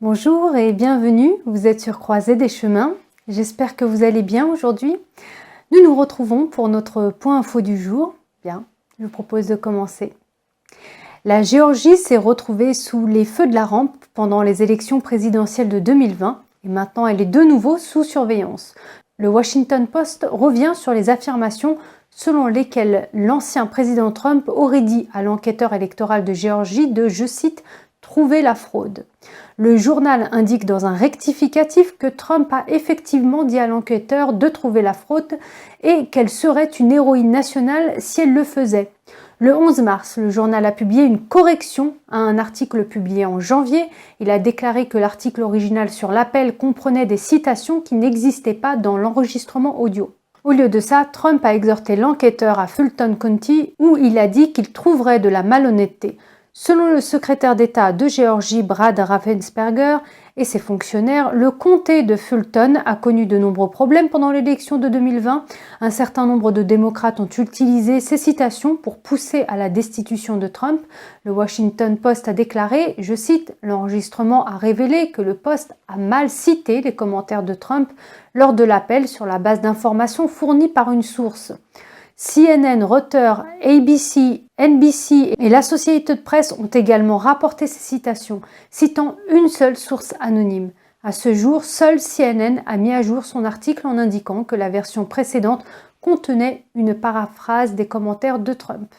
Bonjour et bienvenue, vous êtes sur Croisée des chemins. J'espère que vous allez bien aujourd'hui. Nous nous retrouvons pour notre point info du jour. Bien, je vous propose de commencer. La Géorgie s'est retrouvée sous les feux de la rampe pendant les élections présidentielles de 2020 et maintenant elle est de nouveau sous surveillance. Le Washington Post revient sur les affirmations selon lesquelles l'ancien président Trump aurait dit à l'enquêteur électoral de Géorgie de, je cite, « trouver la fraude ». Le journal indique dans un rectificatif que Trump a effectivement dit à l'enquêteur de trouver la fraude et qu'elle serait une héroïne nationale si elle le faisait. Le 11 mars, le journal a publié une correction à un article publié en janvier. Il a déclaré que l'article original sur l'appel comprenait des citations qui n'existaient pas dans l'enregistrement audio. Au lieu de ça, Trump a exhorté l'enquêteur à Fulton County où il a dit qu'il trouverait de la malhonnêteté. Selon le secrétaire d'État de Géorgie, Brad Raffensperger, et ses fonctionnaires, le comté de Fulton a connu de nombreux problèmes pendant l'élection de 2020. Un certain nombre de démocrates ont utilisé ces citations pour pousser à la destitution de Trump. Le Washington Post a déclaré, je cite, « L'enregistrement a révélé que le Post a mal cité les commentaires de Trump lors de l'appel sur la base d'informations fournies par une source. » CNN, Reuters, ABC, NBC et l'Associated Press ont également rapporté ces citations, citant une seule source anonyme. À ce jour, seul CNN a mis à jour son article en indiquant que la version précédente contenait une paraphrase des commentaires de Trump.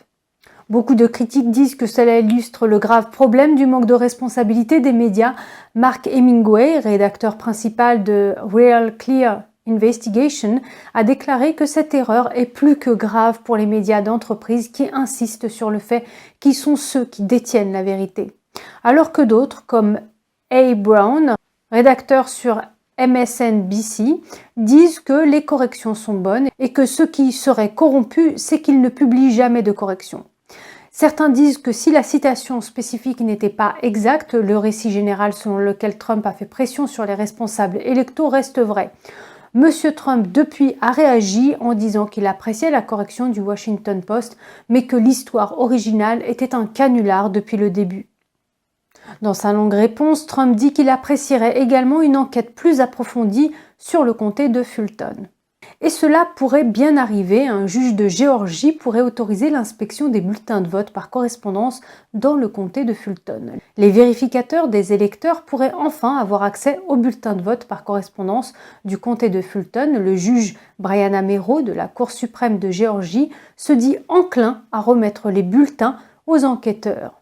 Beaucoup de critiques disent que cela illustre le grave problème du manque de responsabilité des médias. Mark Hemingway, rédacteur principal de Real Clear Investigation, a déclaré que cette erreur est plus que grave pour les médias d'entreprise qui insistent sur le fait qu'ils sont ceux qui détiennent la vérité. Alors que d'autres, comme A. Brown, rédacteur sur MSNBC, disent que les corrections sont bonnes et que ce qui serait corrompu, c'est qu'ils ne publient jamais de corrections. Certains disent que si la citation spécifique n'était pas exacte, le récit général selon lequel Trump a fait pression sur les responsables électoraux reste vrai. Monsieur Trump, depuis, a réagi en disant qu'il appréciait la correction du Washington Post, mais que l'histoire originale était un canular depuis le début. Dans sa longue réponse, Trump dit qu'il apprécierait également une enquête plus approfondie sur le comté de Fulton. Et cela pourrait bien arriver, un juge de Géorgie pourrait autoriser l'inspection des bulletins de vote par correspondance dans le comté de Fulton. Les vérificateurs des électeurs pourraient enfin avoir accès aux bulletins de vote par correspondance du comté de Fulton. Le juge Brian Amero de la Cour suprême de Géorgie se dit enclin à remettre les bulletins aux enquêteurs.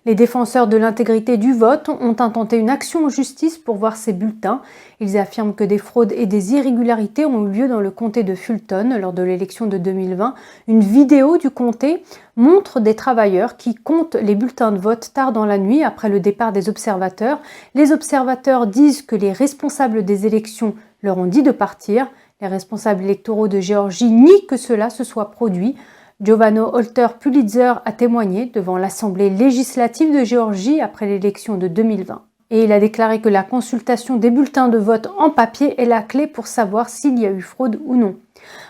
Les défenseurs de l'intégrité du vote ont intenté une action en justice pour voir ces bulletins. Ils affirment que des fraudes et des irrégularités ont eu lieu dans le comté de Fulton lors de l'élection de 2020. Une vidéo du comté montre des travailleurs qui comptent les bulletins de vote tard dans la nuit après le départ des observateurs. Les observateurs disent que les responsables des élections leur ont dit de partir. Les responsables électoraux de Géorgie nient que cela se soit produit. Giovanni Holter Pulitzer a témoigné devant l'Assemblée législative de Géorgie après l'élection de 2020. Et il a déclaré que la consultation des bulletins de vote en papier est la clé pour savoir s'il y a eu fraude ou non.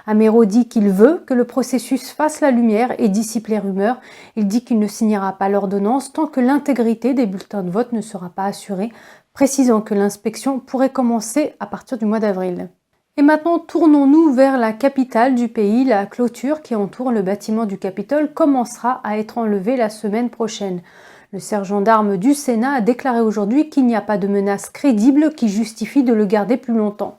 Amero dit qu'il veut que le processus fasse la lumière et dissipe les rumeurs. Il dit qu'il ne signera pas l'ordonnance tant que l'intégrité des bulletins de vote ne sera pas assurée, précisant que l'inspection pourrait commencer à partir du mois d'avril. Et maintenant, tournons-nous vers la capitale du pays. La clôture qui entoure le bâtiment du Capitole commencera à être enlevée la semaine prochaine. Le sergent d'armes du Sénat a déclaré aujourd'hui qu'il n'y a pas de menace crédible qui justifie de le garder plus longtemps.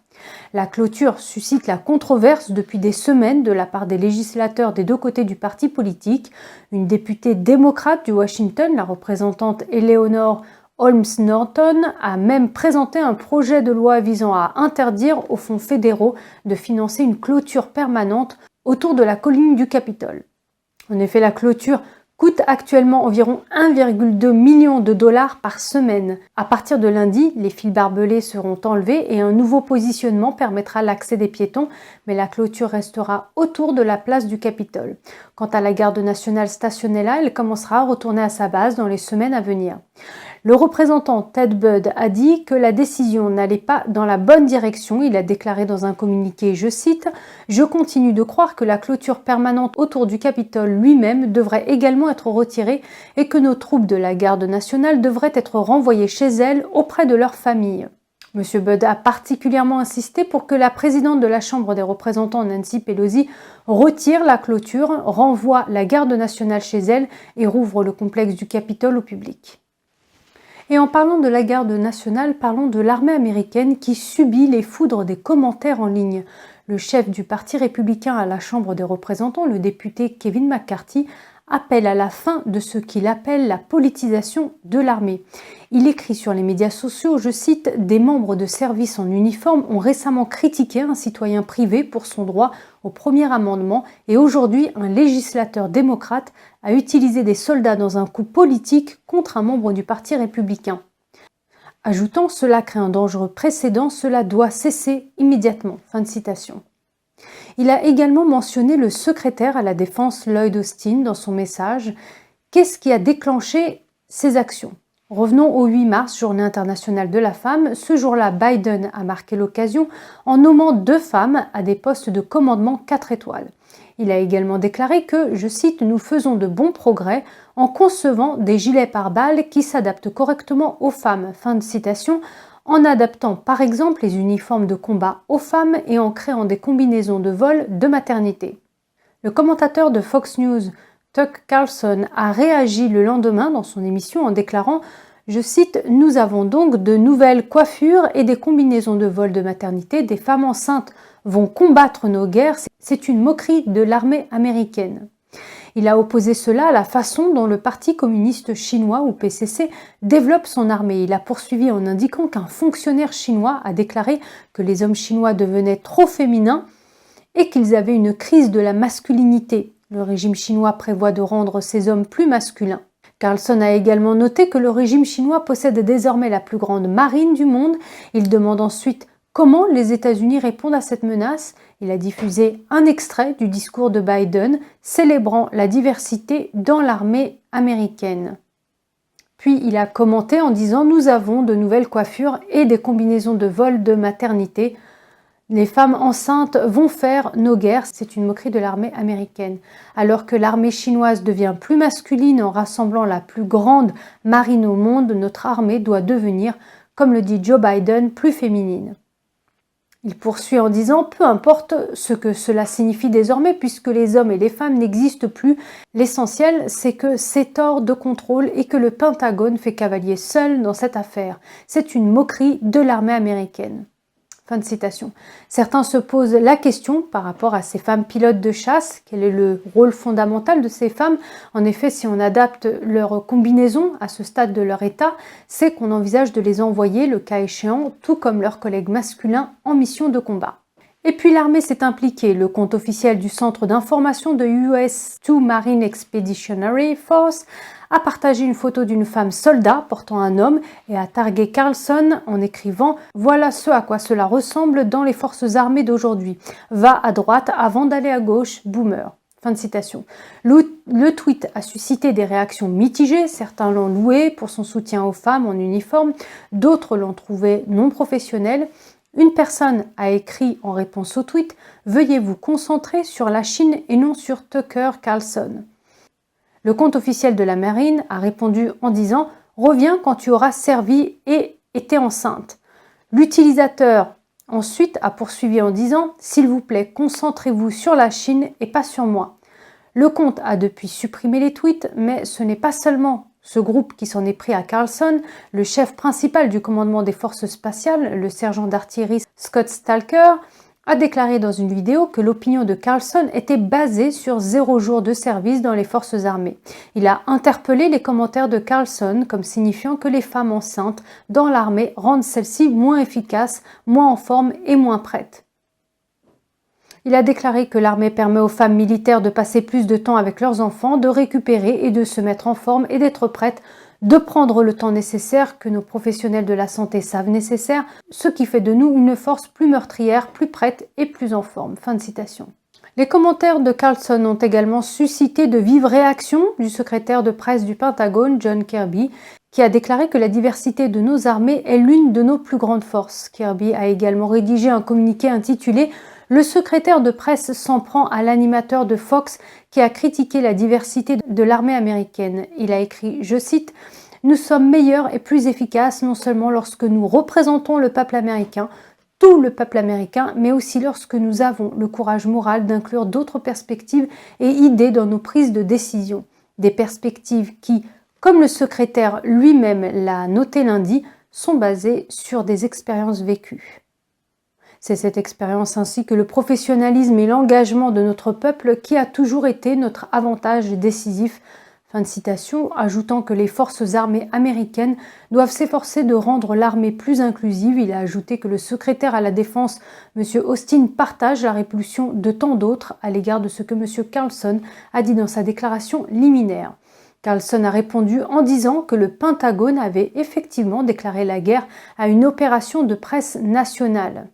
La clôture suscite la controverse depuis des semaines de la part des législateurs des deux côtés du parti politique. Une députée démocrate du Washington, la représentante Eleanor Holmes Norton, a même présenté un projet de loi visant à interdire aux fonds fédéraux de financer une clôture permanente autour de la colline du Capitole. En effet, la clôture coûte actuellement environ 1,2 million de dollars par semaine. À partir de lundi, les fils barbelés seront enlevés et un nouveau positionnement permettra l'accès des piétons, mais la clôture restera autour de la place du Capitole. Quant à la garde nationale stationnée là, elle commencera à retourner à sa base dans les semaines à venir. Le représentant Ted Budd a dit que la décision n'allait pas dans la bonne direction. Il a déclaré dans un communiqué, je cite, « Je continue de croire que la clôture permanente autour du Capitole lui-même devrait également être retirée et que nos troupes de la garde nationale devraient être renvoyées chez elles auprès de leurs familles. » M. Budd a particulièrement insisté pour que la présidente de la Chambre des représentants, Nancy Pelosi, retire la clôture, renvoie la garde nationale chez elle et rouvre le complexe du Capitole au public. Et en parlant de la garde nationale, parlons de l'armée américaine qui subit les foudres des commentaires en ligne. Le chef du Parti républicain à la Chambre des représentants, le député Kevin McCarthy, appelle à la fin de ce qu'il appelle la politisation de l'armée. Il écrit sur les médias sociaux, je cite, « Des membres de service en uniforme ont récemment critiqué un citoyen privé pour son droit au premier amendement et aujourd'hui un législateur démocrate a utilisé des soldats dans un coup politique contre un membre du Parti républicain. » Ajoutant, cela crée un dangereux précédent, cela doit cesser immédiatement. Fin de citation. Il a également mentionné le secrétaire à la Défense Lloyd Austin dans son message. Qu'est-ce qui a déclenché ces actions ? Revenons au 8 mars, journée internationale de la femme. Ce jour-là, Biden a marqué l'occasion en nommant 2 femmes à des postes de commandement 4 étoiles. Il a également déclaré que, je cite, « Nous faisons de bons progrès en concevant des gilets pare-balles qui s'adaptent correctement aux femmes. » Fin de citation. En adaptant par exemple les uniformes de combat aux femmes et en créant des combinaisons de vol de maternité. Le commentateur de Fox News, Tucker Carlson, a réagi le lendemain dans son émission en déclarant, je cite, « Nous avons donc de nouvelles coiffures et des combinaisons de vol de maternité. Des femmes enceintes vont combattre nos guerres. C'est une moquerie de l'armée américaine. » Il a opposé cela à la façon dont le Parti communiste chinois, ou PCC, développe son armée. Il a poursuivi en indiquant qu'un fonctionnaire chinois a déclaré que les hommes chinois devenaient trop féminins et qu'ils avaient une crise de la masculinité. Le régime chinois prévoit de rendre ces hommes plus masculins. Carlson a également noté que le régime chinois possède désormais la plus grande marine du monde. Il demande ensuite comment les États-Unis répondent à cette menace. Il a diffusé un extrait du discours de Biden célébrant la diversité dans l'armée américaine. Puis il a commenté en disant « Nous avons de nouvelles coiffures et des combinaisons de vol de maternité. Les femmes enceintes vont faire nos guerres. » C'est une moquerie de l'armée américaine. Alors que l'armée chinoise devient plus masculine en rassemblant la plus grande marine au monde, notre armée doit devenir, comme le dit Joe Biden, plus féminine. Il poursuit en disant « Peu importe ce que cela signifie désormais puisque les hommes et les femmes n'existent plus, l'essentiel c'est que c'est hors de contrôle et que le Pentagone fait cavalier seul dans cette affaire. C'est une moquerie de l'armée américaine. » Fin de citation. Certains se posent la question par rapport à ces femmes pilotes de chasse. Quel est le rôle fondamental de ces femmes ? En effet, si on adapte leur combinaison à ce stade de leur état, c'est qu'on envisage de les envoyer, le cas échéant, tout comme leurs collègues masculins, en mission de combat. Et puis l'armée s'est impliquée. Le compte officiel du centre d'information de US-2 Marine Expeditionary Force a partagé une photo d'une femme soldat portant un homme et a targué Carlson en écrivant « Voilà ce à quoi cela ressemble dans les forces armées d'aujourd'hui. Va à droite avant d'aller à gauche, boomer. » Fin de citation. Le tweet a suscité des réactions mitigées. Certains l'ont loué pour son soutien aux femmes en uniforme, d'autres l'ont trouvé non professionnel. Une personne a écrit en réponse au tweet « Veuillez vous concentrer sur la Chine et non sur Tucker Carlson ». Le compte officiel de la marine a répondu en disant « Reviens quand tu auras servi et été enceinte ». L'utilisateur ensuite a poursuivi en disant « S'il vous plaît, concentrez-vous sur la Chine et pas sur moi ». Le compte a depuis supprimé les tweets, mais ce n'est pas seulement ce groupe qui s'en est pris à Carlson. Le chef principal du commandement des forces spatiales, le sergent d'artillerie Scott Stalker, a déclaré dans une vidéo que l'opinion de Carlson était basée sur 0 jour de service dans les forces armées. Il a interpellé les commentaires de Carlson comme signifiant que les femmes enceintes dans l'armée rendent celle-ci moins efficace, moins en forme et moins prêtes. Il a déclaré que l'armée permet aux femmes militaires de passer plus de temps avec leurs enfants, de récupérer et de se mettre en forme et d'être prêtes, de prendre le temps nécessaire que nos professionnels de la santé savent nécessaire, ce qui fait de nous une force plus meurtrière, plus prête et plus en forme. Fin de citation. Les commentaires de Carlson ont également suscité de vives réactions du secrétaire de presse du Pentagone, John Kirby, qui a déclaré que la diversité de nos armées est l'une de nos plus grandes forces. Kirby a également rédigé un communiqué intitulé « Le secrétaire de presse s'en prend à l'animateur de Fox qui a critiqué la diversité de l'armée américaine ». Il a écrit, je cite, « Nous sommes meilleurs et plus efficaces non seulement lorsque nous représentons le peuple américain, tout le peuple américain, mais aussi lorsque nous avons le courage moral d'inclure d'autres perspectives et idées dans nos prises de décision. Des perspectives qui, comme le secrétaire lui-même l'a noté lundi, sont basées sur des expériences vécues. » C'est cette expérience ainsi que le professionnalisme et l'engagement de notre peuple qui a toujours été notre avantage décisif. Fin de citation, ajoutant que les forces armées américaines doivent s'efforcer de rendre l'armée plus inclusive. Il a ajouté que le secrétaire à la Défense, M. Austin, partage la répulsion de tant d'autres à l'égard de ce que M. Carlson a dit dans sa déclaration liminaire. Carlson a répondu en disant que le Pentagone avait effectivement déclaré la guerre à une opération de presse nationale.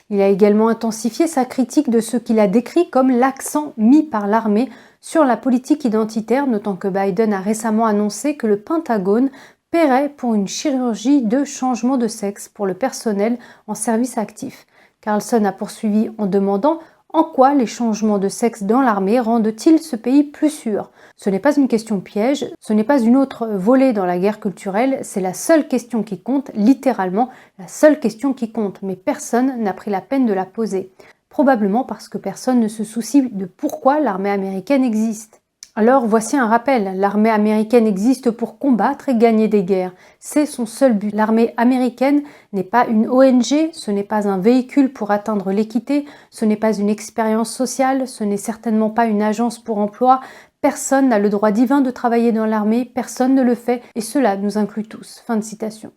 Il a également intensifié sa critique de ce qu'il a décrit comme l'accent mis par l'armée sur la politique identitaire, notant que Biden a récemment annoncé que le Pentagone paierait pour une chirurgie de changement de sexe pour le personnel en service actif. Carlson a poursuivi en demandant en quoi les changements de sexe dans l'armée rendent-ils ce pays plus sûr? Ce n'est pas une question piège, ce n'est pas une autre volée dans la guerre culturelle, c'est la seule question qui compte, littéralement la seule question qui compte, mais personne n'a pris la peine de la poser. Probablement parce que personne ne se soucie de pourquoi l'armée américaine existe. Alors voici un rappel, l'armée américaine existe pour combattre et gagner des guerres. C'est son seul but. L'armée américaine n'est pas une ONG, ce n'est pas un véhicule pour atteindre l'équité, ce n'est pas une expérience sociale, ce n'est certainement pas une agence pour emploi. Personne n'a le droit divin de travailler dans l'armée, personne ne le fait, et cela nous inclut tous. Fin de citation.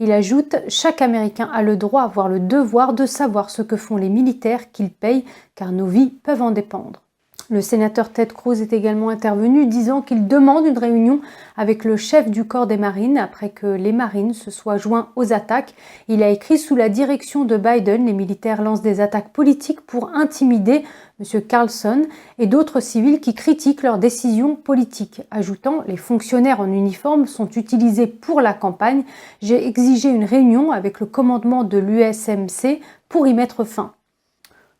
Il ajoute « Chaque Américain a le droit, voire le devoir de savoir ce que font les militaires qu'il paye, car nos vies peuvent en dépendre. » Le sénateur Ted Cruz est également intervenu disant qu'il demande une réunion avec le chef du corps des marines après que les marines se soient joints aux attaques. Il a écrit « Sous la direction de Biden, les militaires lancent des attaques politiques pour intimider M. Carlson et d'autres civils qui critiquent leurs décisions politiques », ajoutant « Les fonctionnaires en uniforme sont utilisés pour la campagne. J'ai exigé une réunion avec le commandement de l'USMC pour y mettre fin. »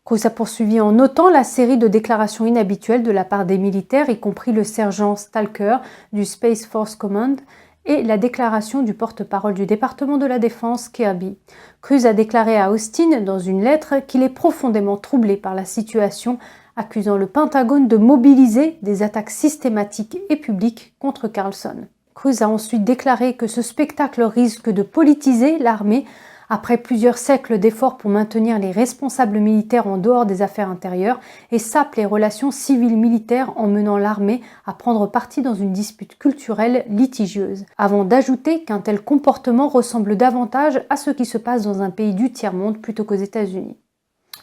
Cruz a poursuivi en notant la série de déclarations inhabituelles de la part des militaires, y compris le sergent Stalker du Space Force Command et la déclaration du porte-parole du département de la Défense, Kirby. Cruz a déclaré à Austin dans une lettre qu'il est profondément troublé par la situation, accusant le Pentagone de mobiliser des attaques systématiques et publiques contre Carlson. Cruz a ensuite déclaré que ce spectacle risque de politiser l'armée. Après plusieurs siècles d'efforts pour maintenir les responsables militaires en dehors des affaires intérieures et sape les relations civiles-militaires en menant l'armée à prendre parti dans une dispute culturelle litigieuse, avant d'ajouter qu'un tel comportement ressemble davantage à ce qui se passe dans un pays du tiers-monde plutôt qu'aux États-Unis.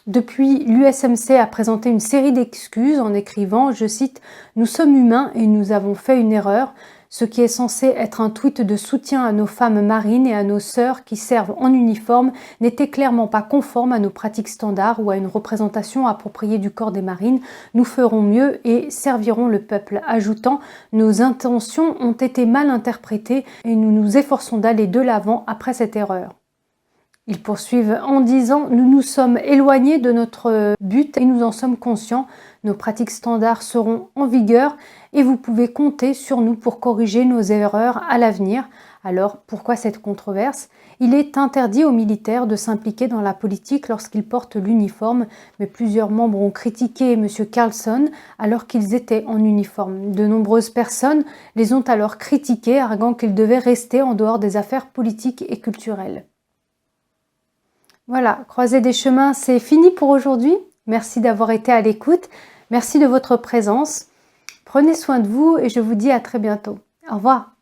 Depuis, l'USMC a présenté une série d'excuses en écrivant, je cite, « Nous sommes humains et nous avons fait une erreur ». Ce qui est censé être un tweet de soutien à nos femmes marines et à nos sœurs qui servent en uniforme n'était clairement pas conforme à nos pratiques standards ou à une représentation appropriée du corps des marines. Nous ferons mieux et servirons le peuple, ajoutant « Nos intentions ont été mal interprétées et nous nous efforçons d'aller de l'avant après cette erreur ». Ils poursuivent en disant « Nous nous sommes éloignés de notre but et nous en sommes conscients. Nos pratiques standards seront en vigueur et vous pouvez compter sur nous pour corriger nos erreurs à l'avenir. » Alors, pourquoi cette controverse? Il est interdit aux militaires de s'impliquer dans la politique lorsqu'ils portent l'uniforme, mais plusieurs membres ont critiqué M. Carlson alors qu'ils étaient en uniforme. De nombreuses personnes les ont alors critiqués, arguant qu'ils devaient rester en dehors des affaires politiques et culturelles. Voilà, Croisée des chemins, c'est fini pour aujourd'hui. Merci d'avoir été à l'écoute. Merci de votre présence. Prenez soin de vous et je vous dis à très bientôt. Au revoir.